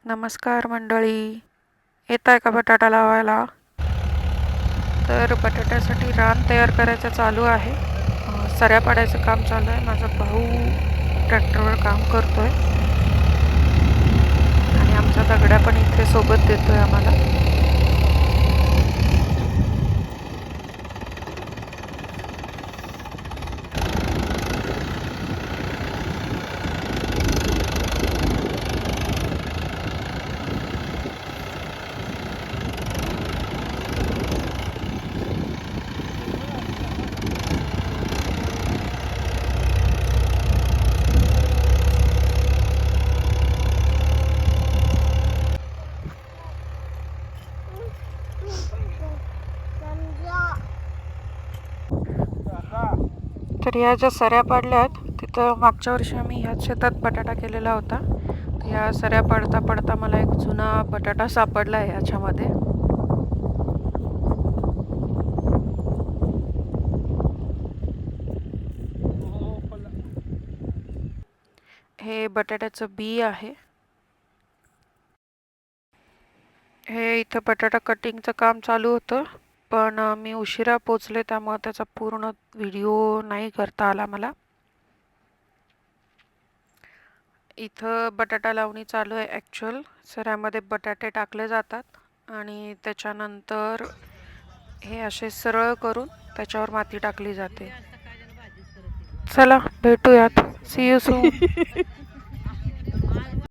नमस्कार मंडळी. येत आहे का बटाटा लावायला? तर बटाट्यासाठी रान तयार करायचं चालू आहे. सऱ्या पाडायचं काम चालू आहे. माझा भाऊ ट्रॅक्टरवर काम करतोय आणि आमचा दगड्या पण इथे सोबत देतोय आम्हाला. तर ह्या ज्या सऱ्या पाडल्यात तिथं मागच्या वर्षी आम्ही ह्याच शेतात बटाटा केलेला होता. ह्या सऱ्या पडता पडता मला एक जुना बटाटा सापडला आहे ह्याच्यामध्ये. हे बटाट्याचं बी आहे. हे इथं बटाटा कटिंगचं काम चालू होतं, पण मी उशिरा पोचले त्यामुळे त्याचा पूर्ण व्हिडिओ नाही करता आला मला. इथं बटाटा लावणी चालू आहे. ॲक्च्युअल सऱ्यामध्ये बटाटे टाकले जातात आणि त्याच्यानंतर हे असे सरळ करून त्याच्यावर माती टाकली जाते. चला भेटूयात. See you soon.